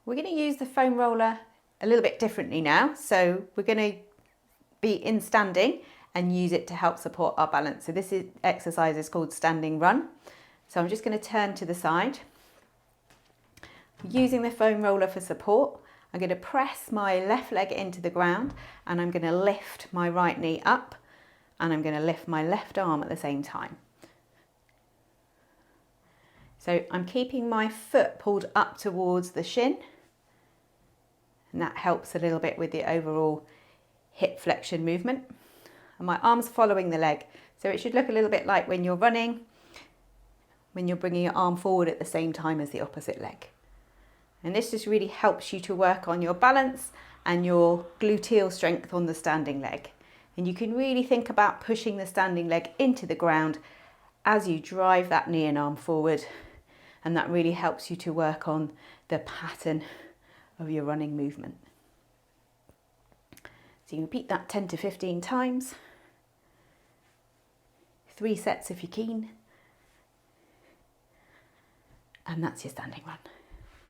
We're going to use the foam roller a little bit differently now. So we're going to be in standing and use it to help support our balance. So this exercise is called standing run. So I'm just going to turn to the side. Using the foam roller for support, I'm going to press my left leg into the ground and I'm going to lift my right knee up and I'm going to lift my left arm at the same time. So I'm keeping my foot pulled up towards the shin, and that helps a little bit with the overall hip flexion movement. And my arm's following the leg. So it should look a little bit like when you're running, when you're bringing your arm forward at the same time as the opposite leg. And this just really helps you to work on your balance and your gluteal strength on the standing leg. And you can really think about pushing the standing leg into the ground as you drive that knee and arm forward. And that really helps you to work on the pattern of your running movement. So you repeat that 10 to 15 times. 3 sets if you're keen. And that's your standing run.